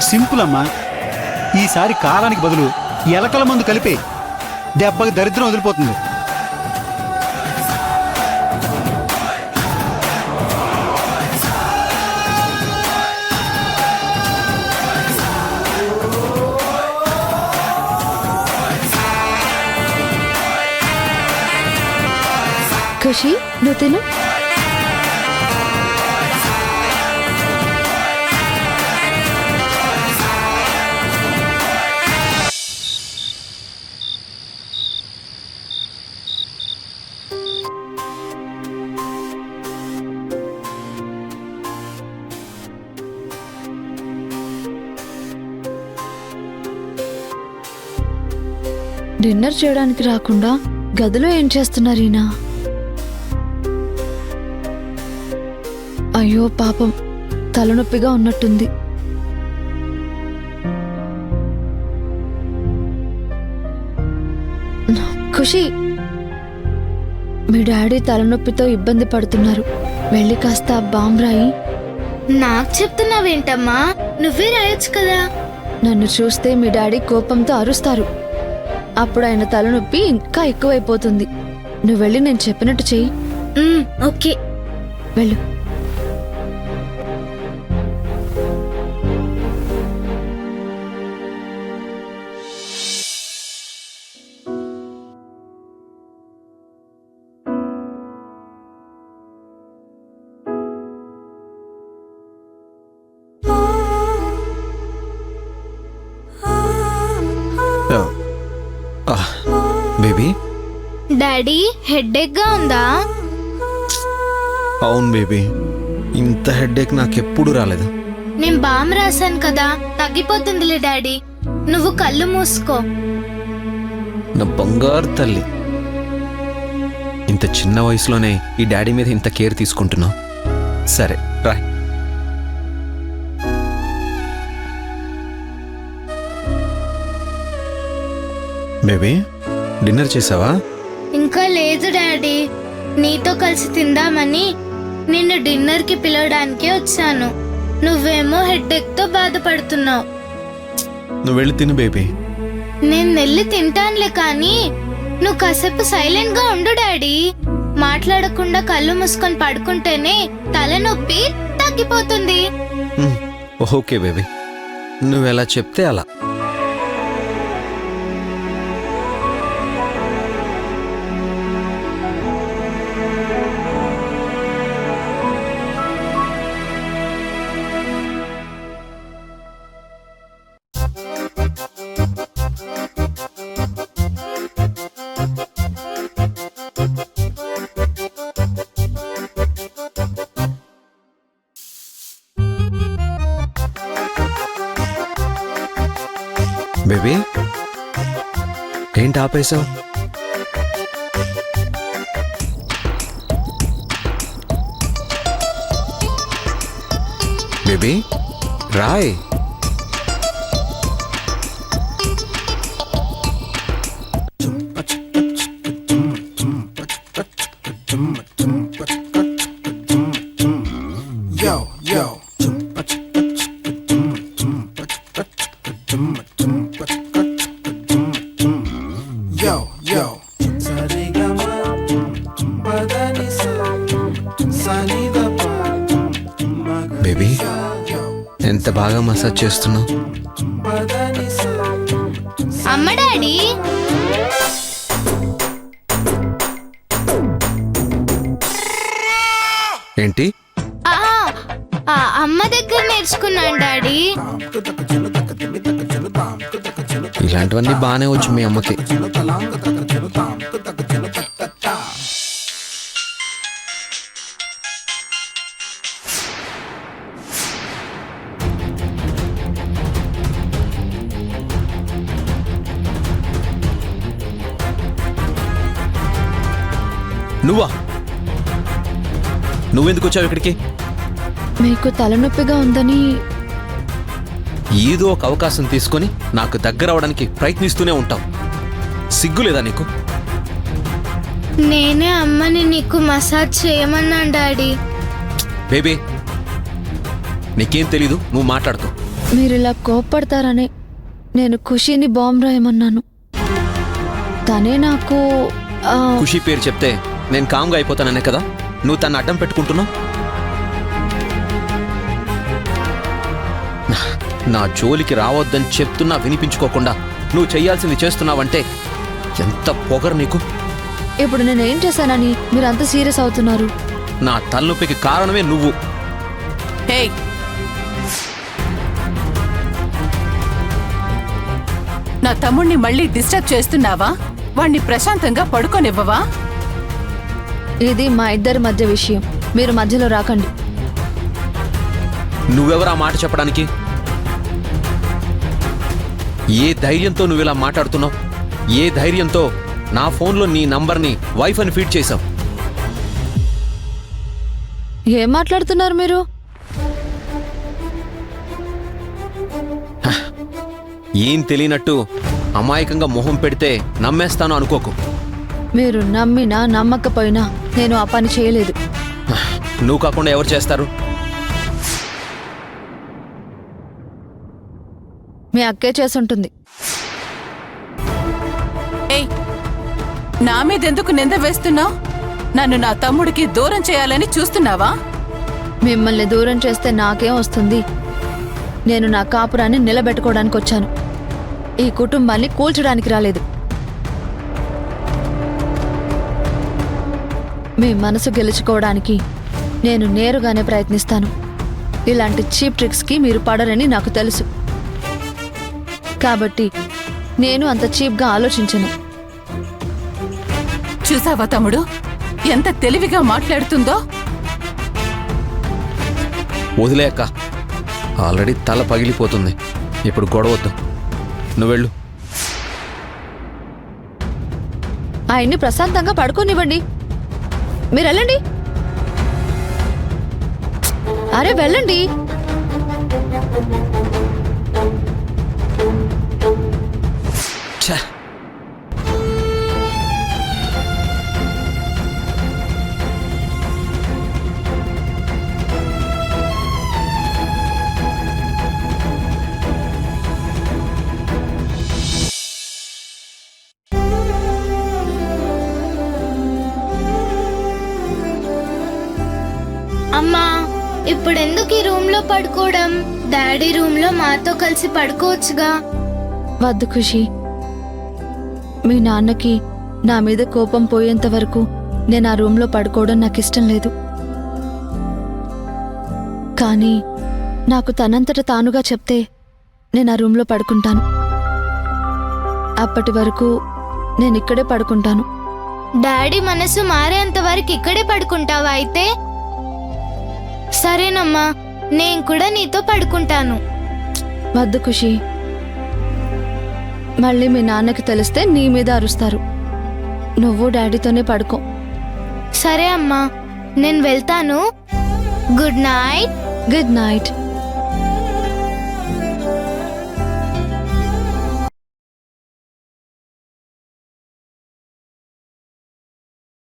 Simple అమ్మా. ఈసారి కాలానికి బదులు ఎలకల మందు కలిపే, దెబ్బకి దరిద్రం వదిలిపోతుంది. ఖుషి, నువ్వు తిను. డిన్నర్ చేయడానికి రాకుండా గదిలో ఏం చేస్తున్నారు ఈయన? అయ్యో పాపం, తలనొప్పిగా ఉన్నట్టుంది. ఖుషి, మీ డాడీ తలనొప్పితో ఇబ్బంది పడుతున్నారు. వెళ్ళి కాస్త బాంబు రాయి. నాకు చెప్తున్నావేంటమ్మా? నువ్వే రాయొచ్చు కదా. నన్ను చూస్తే మీ డాడీ కోపంతో అరుస్తారు. అప్పుడు ఆయన తలనొప్పి ఇంకా ఎక్కువైపోతుంది. నువ్వు వెళ్ళి నేను చెప్పినట్టు చెయ్యి. ఓకే, వెళ్ళు. బేబీ, డాడీ హెడ్ఏక్ గా ఉందా? అవును బేబీ, ఇంత హెడ్ఏక్ నాకెప్పుడు రాలేదు. నేను బామ్ రాశాను కదా, తగ్గిపోతుందిలే డాడీ. నువ్వు కళ్ళు మూసుకో. నా బంగారు తల్లి, ఇంత చిన్న వయసులోనే ఈ డాడీ మీద ఇంత కేర్ తీసుకుంటున్నావు. సరే రా. బేబీ, డిన్నర్ చేసావా? ఇంకా లేదు డాడీ. నీతో కలిసి తిందామని నిన్ను డిన్నర్ కి పిలవడానికే వచ్చాను. నువ్వేమో హెడ్ఏక్ తో బాధపడుతున్నావు. నువ్వు వెళ్ళి తిను బేబీ. నేను వెళ్ళి తింటానులే, కానీ నువ్వు కాసేపు సైలెంట్ గా ఉండు డాడీ. మాట్లాడకుండా కళ్ళు మూసుకొని పడుకుంటేనే తలనొప్పి తగ్గిపోతుంది. ఓకే బేబీ, నువ్వెలా చెప్తే అలా. బేబీ, ఏంటి ఆపేసావు? బేబీ రాయ్. బేబీ, ఎంత బాగా మసాజ్ చేస్తున్నావు. అమ్మ డాడీ, ఏంటి? అమ్మ దగ్గర నేర్చుకున్నాను డాడీ. ఇలాంటివన్నీ బాగానే వచ్చు మీ అమ్మకి. నువ్వెందుకు వచ్చావు ఇక్కడికి? మీకు తలనొప్పిగా ఉందని. ఏదో ఒక అవకాశం తీసుకొని నాకు దగ్గర అవడానికి ప్రయత్నిస్తూనే ఉంటావు. సిగ్గులేదా నీకు? నేనే అమ్మని నీకు మసాజ్ చేయమన్నాను డాడీ. బేబీ, నీకేం తెలీదు, నువ్వు మాట్లాడుకో. మీరిలా కోప్పడతారని నేను ఖుషీని బాంబు రాయమన్నాను. తనే నాకు ఖుషి పేరు చెప్తే నేను కామ్గా అయిపోతాననే కదా నువ్వు తను అడ్డం పెట్టుకుంటున్నావు. నా జోలికి రావద్దని చెప్తున్నా వినిపించుకోకుండా నువ్వు చెయ్యాల్సింది చేస్తున్నావంటే ఎంత పొగరు నీకు. ఇప్పుడు నేనేం చేశానని మీరు అంత సీరియస్ అవుతున్నారు? నా తలనొప్పికి కారణమే నువ్వు. ఏయ్, నా తమ్ముణ్ణి మళ్ళీ డిస్టర్బ్ చేస్తున్నావా? వాణ్ణి ప్రశాంతంగా పడుకోనివ్వవా? ఇది మా ఇద్దరి మధ్య విషయం, మీరు మధ్యలో రాకండి. నువ్వెవరా మాట చెప్పడానికి? ఏ ధైర్యంతో నువ్వు ఇలా మాట్లాడుతున్నావు? ఏ ధైర్యంతో నా ఫోన్లో నీ నంబర్ని వైఫ్ అని ఫీడ్ చేశావు? ఏం మాట్లాడుతున్నారు మీరు? ఏం తెలియనట్టు అమాయకంగా మొహం పెడితే నమ్మేస్తాను అనుకోకు. మీరు నమ్మినా నమ్మకపోయినా నేను ఆ పని చేయలేదు. నువ్వు కాకుండా ఎవరు చేస్తారు? మీ అక్కే చేసుంటుంది. ఏయ్, నా మీదెందుకు నింద వేస్తున్నావు? నన్ను నా తమ్ముడికి దూరం చేయాలని చూస్తున్నావా? మిమ్మల్ని దూరం చేస్తే నాకేం వస్తుంది? నేను నా కాపురాన్ని నిలబెట్టుకోవడానికి వచ్చాను, ఈ కుటుంబాన్ని కూల్చడానికి రాలేదు. మీ మనసు గెలుచుకోవడానికి నేను నేరుగానే ప్రయత్నిస్తాను. ఇలాంటి చీప్ ట్రిక్స్కి మీరు పడరని నాకు తెలుసు, కాబట్టి నేను అంత చీప్గా ఆలోచించను. చూసావా తమ్ముడు ఎంత తెలివిగా మాట్లాడుతుందో? వదిలే అక్క, ఆల్రెడీ తల పగిలిపోతుంది. ఇప్పుడు గొడవద్దు, నువ్వు వెళ్ళు. ఆయన్ని ప్రశాంతంగా పడుకోనివ్వండి. మీరు వెళ్ళండి. అరే వెళ్ళండి. ఛ! అమ్మా, ఇప్పుడెందుకు ఈ రూమ్ లో పడుకోవడం? డాడీ రూమ్ లో మాతో కలిసి పడుకోవచ్చుగా. వద్దు ఖుషి, మీ నాన్నకి నా మీద కోపం పోయేంత వరకు నేను ఆ రూమ్లో పడుకోవడం నాకు ఇష్టం లేదు. కానీ నాకు తనంతట తానుగా చెప్తే నేను ఆ రూమ్లో పడుకుంటాను. అప్పటి వరకు నేను ఇక్కడే పడుకుంటాను. డాడీ మనసు మారేంత వరకు ఇక్కడే పడుకుంటావా? అయితే సరేనమ్మా, నేను కూడా నీతో పడుకుంటాను. వద్దు ఖుషి, మళ్ళీ మీ నాన్నకి తెలిస్తే నీ మీద అరుస్తారు. నువ్వు డాడీతోనే పడుకో. సరే అమ్మా, నేను వెళ్తాను. Good night. Good night.